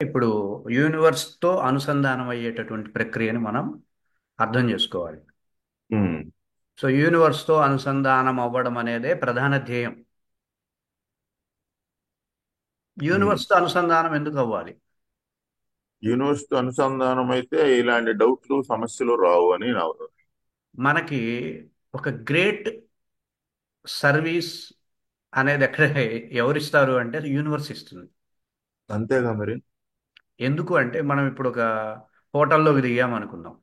ఇప్పుడు యూనివర్స్తో అనుసంధానం అయ్యేటటువంటి ప్రక్రియని మనం అర్థం చేసుకోవాలి. ఉమ్, సో యూనివర్స్తో అనుసంధానం అవ్వడం అనేదే ప్రధాన ధ్యేయం. ఉమ్. యూనివర్స్తో అనుసంధానం ఎందుకు అవ్వాలి? యూనివర్స్ తో అనుసంధానం అయితే ఇలాంటి డౌట్లు సమస్యలు రావు అని నా ఉద్దేశం. మనకి ఒక గ్రేట్ సర్వీస్ అనేది ఎక్కడ ఎవరిస్తారు అంటే యూనివర్స్ ఇస్తుంది. అంతేగా మరి. ఎందుకు అంటే మనం ఇప్పుడు ఒక హోటల్లోకి దిగామనుకుందాం.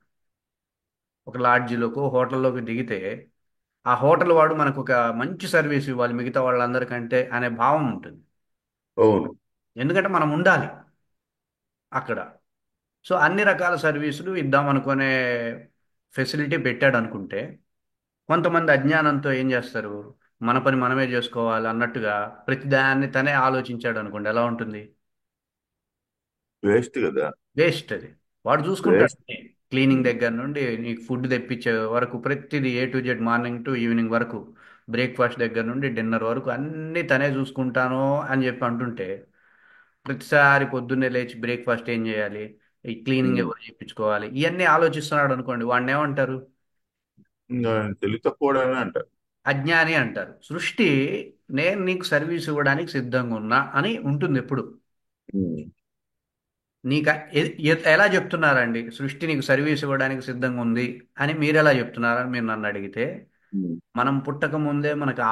ఒక లాడ్జిలోకి హోటల్లోకి దిగితే ఆ హోటల్ వాడు మనకు ఒక మంచి సర్వీస్ ఇవ్వాలి మిగతా వాళ్ళందరికంటే అనే భావం ఉంటుంది. అవును. ఎందుకంటే మనం ఉండాలి అక్కడ. సో అన్ని రకాల సర్వీసులు ఇద్దాం అనుకునే ఫెసిలిటీ పెట్టాడు అనుకుంటే, కొంతమంది అజ్ఞానంతో ఏం చేస్తారు? మన పని మనమే చేసుకోవాలి అన్నట్టుగా ప్రతిదాన్ని తనే ఆలోచించాడు అనుకోండి, ఎలా ఉంటుంది? వేస్ట్ కదా. వేస్ట్ అది. వాడు చూసుకుంటాడు. వేస్ట్. క్లీనింగ్ దగ్గర నుండి నీకు ఫుడ్ తెప్పించే వరకు ప్రతిదీ A to Z, morning to evening వరకు, బ్రేక్ఫాస్ట్ దగ్గర నుండి డిన్నర్ వరకు అన్నీ తనే చూసుకుంటాను అని చెప్పి అంటుంటే, ప్రతిసారి పొద్దున్నే లేచి బ్రేక్ఫాస్ట్ ఏం చేయాలి, ఈ క్లీనింగ్ ఎవరు చేయించుకోవాలి, ఇవన్నీ ఆలోచిస్తున్నాడు అనుకోండి, వాడిని ఏమంటారు? ఇంకా తెలివి తక్కువడమే అంటారు. అజ్ఞాని అంటారు. సృష్టి నేను నీకు సర్వీస్ ఇవ్వడానికి సిద్ధంగా ఉన్నా అని ఉంటుంది ఎప్పుడు. ఉమ్, నీకు ఎలా చెప్తున్నారండి సృష్టి నీకు సర్వీస్ ఇవ్వడానికి సిద్ధంగా ఉంది అని మీరు ఎలా చెప్తున్నారని మీరు నన్ను అడిగితే, ఉమ్, మనం పుట్టక ముందే మనకు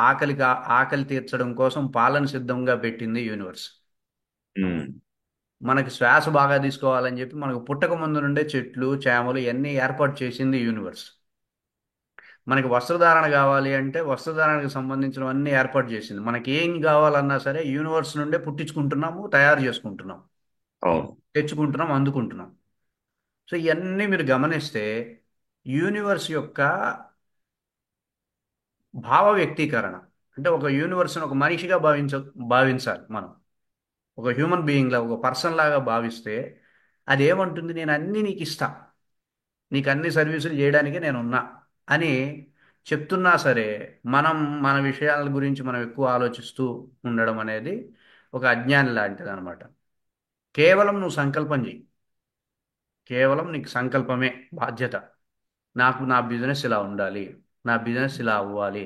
ఆకలి తీర్చడం కోసం పాలను సిద్ధంగా పెట్టింది యూనివర్స్. ఉమ్, మనకి శ్వాస బాగా తీసుకోవాలని చెప్పి మనకు పుట్టక ముందు నుండే చెట్లు చేమలు ఇవన్నీ ఏర్పాటు చేసింది యూనివర్స్. మనకి వస్త్రధారణ కావాలి అంటే వస్త్రధారణకు సంబంధించినవన్నీ ఏర్పాటు చేసింది. మనకి ఏం కావాలన్నా సరే యూనివర్స్ నుండే పుట్టించుకుంటున్నాము, తయారు చేసుకుంటున్నాం, అవును. తెచ్చుకుంటున్నాం, అందుకుంటున్నాం. సో ఇవన్నీ మీరు గమనిస్తే యూనివర్స్ యొక్క భావ వ్యక్తీకరణ, అంటే ఒక యూనివర్స్ని ఒక మనిషిగా భావించాలి మనం. ఒక హ్యూమన్ బీయింగ్ లాగా, ఒక పర్సన్ లాగా భావిస్తే అది ఏమంటుంది? నేను అన్నీ నీకు ఇస్తా, నీకు అన్ని సర్వీసులు చేయడానికి నేను ఉన్నా అని చెప్తున్నా సరే, మనం మన విషయాల గురించి మనం ఎక్కువ ఆలోచిస్తూ ఉండడం అనేది ఒక అజ్ఞాని లాంటిది అనమాట. కేవలం నువ్వు సంకల్పం చెయ్యి. కేవలం నీకు సంకల్పమే బాధ్యత. నాకు నా బిజినెస్ ఇలా ఉండాలి, నా బిజినెస్ ఇలా అవ్వాలి,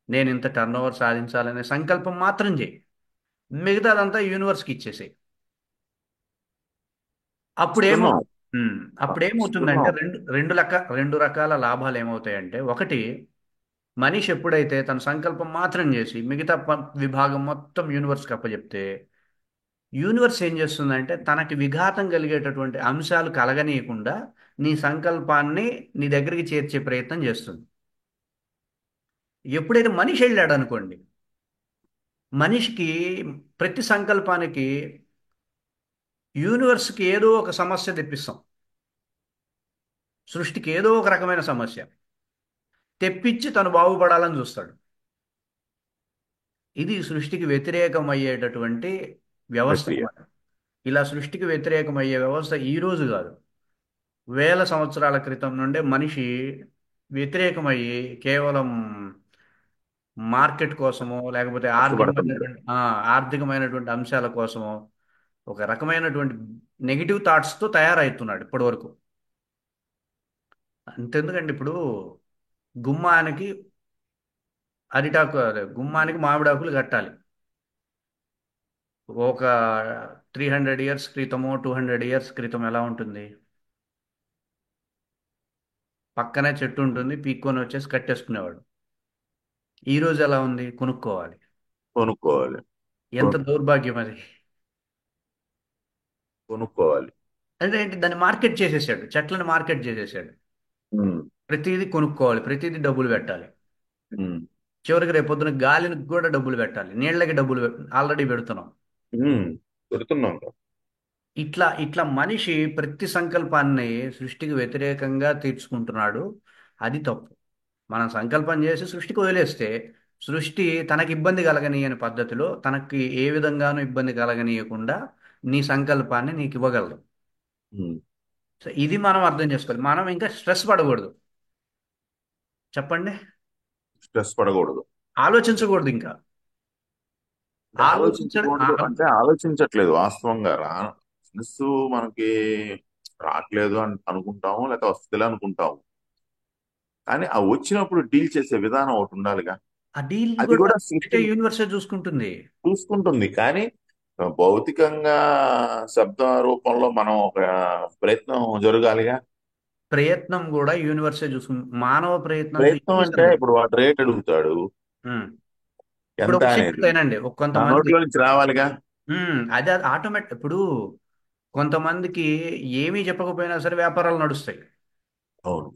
నేను ఇంత టర్న్ ఓవర్ సాధించాలనే సంకల్పం మాత్రం చేయి. మిగతాదంతా యూనివర్స్కి ఇచ్చేసేయి. అప్పుడేమో ఇస్తున్నాం. ఉమ్, అప్పుడేమవుతుందంటే ఇస్తున్నాం. రెండు రకాల లాభాలు ఏమవుతాయంటే, ఒకటి, మనిషి ఎప్పుడైతే తన సంకల్పం మాత్రం చేసి మిగతా విభాగం మొత్తం యూనివర్స్కి అప్పచెప్తే, యూనివర్స్ ఏం చేస్తుందంటే తనకి విఘాతం కలిగేటటువంటి అంశాలు కలగనీయకుండా నీ సంకల్పాన్ని నీ దగ్గరికి చేర్చే ప్రయత్నం చేస్తుంది. ఎప్పుడైతే మనిషి వెళ్ళాడు అనుకోండి, మనిషికి ప్రతి సంకల్పానికి యూనివర్స్కి ఏదో ఒక సమస్య తెప్పిస్తాం. సృష్టికి ఏదో ఒక రకమైన సమస్య తెప్పించి తను బాగుపడాలని చూస్తాడు. ఇది సృష్టికి వ్యతిరేకం అయ్యేటటువంటి వ్యవస్థ ప్రక్రియ. అన్నమాట. ఇలా సృష్టికి వ్యతిరేకం అయ్యే వ్యవస్థ ఈ రోజు కాదు, వేల సంవత్సరాల క్రితం నుండే మనిషి వ్యతిరేకమయ్యి కేవలం మార్కెట్ కోసమో లేకపోతే కష్టపడుతున్నారు. ఆర్థికమైనటువంటి అంశాల కోసమో ఒక రకమైనటువంటి నెగిటివ్ థాట్స్తో తయారవుతున్నాడు ఇప్పటి వరకు. అంతెందుకండి, ఇప్పుడు గుమ్మానికి అరిటాకు అదే గుమ్మానికి మామిడాకులు కట్టాలి. ఒక 300 ఇయర్స్ క్రితమో 200 ఇయర్స్ క్రితం ఎలా ఉంటుంది? పక్కనే చెట్టు ఉంటుంది, పీక్కొని వచ్చేసి కట్టేసుకునేవాడు. ఈ రోజు ఎలా ఉంది? కొనుక్కోవాలి. కొనుక్కోవాలి. ఎంత దౌర్భాగ్యం అది! కొనుక్కోవాలి. అంటే ఏంటి? దాన్ని మార్కెట్ చేసేసాడు, చెట్లను మార్కెట్ చేసేసాడు. ఉమ్, ప్రతిదీ కొనుక్కోవాలి, ప్రతిదీ డబ్బులు పెట్టాలి. ఉమ్, చివరికి రేపొద్దున గాలికి కూడా డబ్బులు పెట్టాలి, నీళ్ళకి డబ్బులు ఆల్రెడీ పెడుతున్నాం. ఉమ్. పెడుతున్నాం కదా. ఇట్లా ఇట్లా మనిషి ప్రతి సంకల్పాన్ని సృష్టికి వ్యతిరేకంగా తీర్చుకుంటున్నాడు. అది తప్పు. మనం సంకల్పం చేసి సృష్టికి వదిలేస్తే, సృష్టి తనకి ఇబ్బంది కలగనీయని పద్ధతిలో, తనకి ఏ విధంగానూ ఇబ్బంది కలగనీయకుండా నీ సంకల్పాన్ని నీకు ఇవ్వగలదు. ఉమ్. సో ఇది మనం అర్థం చేసుకోవాలి. మనం ఇంకా స్ట్రెస్ పడకూడదు. చెప్పండి. స్ట్రెస్ పడకూడదు. ఆలోచించకూడదు ఇంకా. అంటే ఆలోచించడం ఆలోచించకూడదు అంటే ఆలోచించట్లేదు వాస్తవంగా బిజినెస్ మనకి రావట్లేదు అని అనుకుంటాము, లేకపోతే వస్తుందిలే అనుకుంటాము. కానీ ఆ వచ్చినప్పుడు డీల్ చేసే విధానం ఒకటి ఉండాలిగా. ఆ డీల్ అది కూడా కూడా బయట సృష్టి యూనివర్సే చూసుకుంటుంది. చూసుకుంటుంది. కానీ భౌతికంగా శబ్ద రూపంలో మనం ఒక ప్రయత్నం జరగాలిగా. ప్రయత్నం కూడా యూనివర్సే చూసుకుంటుంది. మానవ ప్రయత్నంతో ప్రయత్నం ఏమీ అంటే జరగదు. ఇప్పుడు వాడు రేట్ అడుగుతాడు, ఉమ్. ఇప్పుడు ఎంత ఒక విషయం అనేది చెప్తానండి, ఒక నా కొంతమంది. నోట్లో నుంచి రావాలిగా. అదే ఆటోమేటిక్. ఇప్పుడు కొంతమందికి ఏమీ చెప్పకపోయినా సరే వ్యాపారాలు నడుస్తాయి. అవును.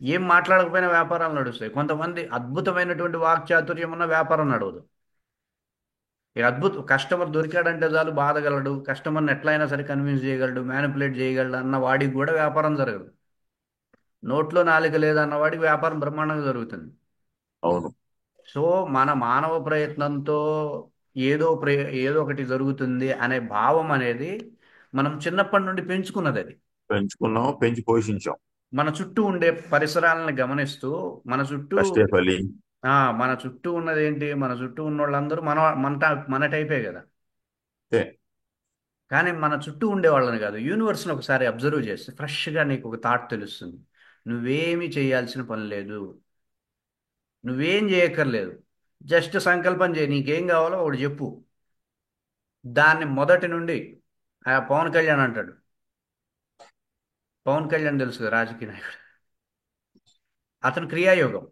ఏం మాట్లాడకపోయినా వ్యాపారాలు నడుస్తాయి. కొంతమంది అద్భుతమైనటువంటి వాక్చాతుర్యం ఉన్న వ్యాపారం నడవదు. ఈ కస్టమర్ దొరికాడంటే చాలు బాధగలడు, కస్టమర్ని ఎట్లయినా సరే కన్విన్స్ చేయగలడు, మ్యానిపులేట్ చేయగలడు అన్న వాడికి కూడా వ్యాపారం జరగదు. నోట్లో నాలుక లేదన్న వాడికి వ్యాపారం బ్రహ్మాండంగా జరుగుతుంది. అవును. సో మన మానవ ప్రయత్నంతో ఏదో ఒకటి జరుగుతుంది అనే భావం అనేది మనం చిన్నప్పటి నుండి పెంచుకున్నది అది. పెంచుకున్నాం, పెంచి పోషించాం. మన చుట్టూ ఉండే పరిసరాలను గమనిస్తూ మన చుట్టూ కష్టే ఫలి. మన చుట్టూ ఉన్నది ఏంటి, మన చుట్టూ ఉన్న వాళ్ళందరూ మన టైపే కదా. అంతే. కానీ మన చుట్టూ ఉండే వాళ్ళని కాదు, యూనివర్స్ని ఒకసారి అబ్జర్వ్ చేస్తే ఫ్రెష్గా నీకు ఒక థాట్ తెలుస్తుంది. నువ్వేమీ చేయాల్సిన పని లేదు. నువ్వేం చేయక్కర్లేదు. జస్ట్ సంకల్పం చేయి, నీకేం కావాలో ఒకటి చెప్పు. దాన్ని మొదటి నుండి పవన్ కళ్యాణ్ అంటాడు. పవన్ కళ్యాణ్ తెలుసు కదా, రాజకీయ నాయకుడు. అతను క్రియాయోగం.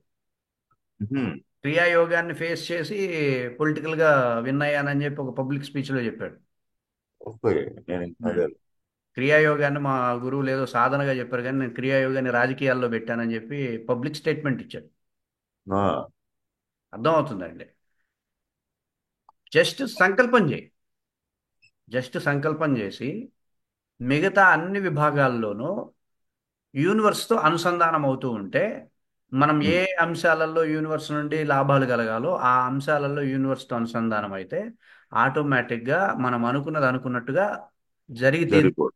ఉహుం. క్రియాయోగాన్ని ఫేస్ చేసి పొలిటికల్గా విన్ అయ్యానని చెప్పి ఒక పబ్లిక్ స్పీచ్లో చెప్పాడు. ఓకే. నేను ఇంకా ఉమ్. అదే. క్రియాయోగాన్ని మా గురువులు ఏదో సాధనగా చెప్పారు, కానీ నేను క్రియాయోగాన్ని రాజకీయాల్లో పెట్టానని చెప్పి పబ్లిక్ స్టేట్మెంట్ ఇచ్చాడు. ఆ, అర్థమవుతుందండి. జస్ట్ సంకల్పం చేయి. జస్ట్ సంకల్పం చేసి మిగతా అన్ని విభాగాల్లోనూ యూనివర్స్తో అనుసంధానం అవుతూ ఉంటే, మనం ఏ ఉమ్, అంశాలలో యూనివర్స్ నుండి లాభాలు కలగాలో ఆ అంశాలలో యూనివర్స్తో అనుసంధానం అయితే ఆటోమేటిక్గా మనం అనుకున్నది అనుకున్నట్టుగా జరిగి తీరు. జరిగిపోదు.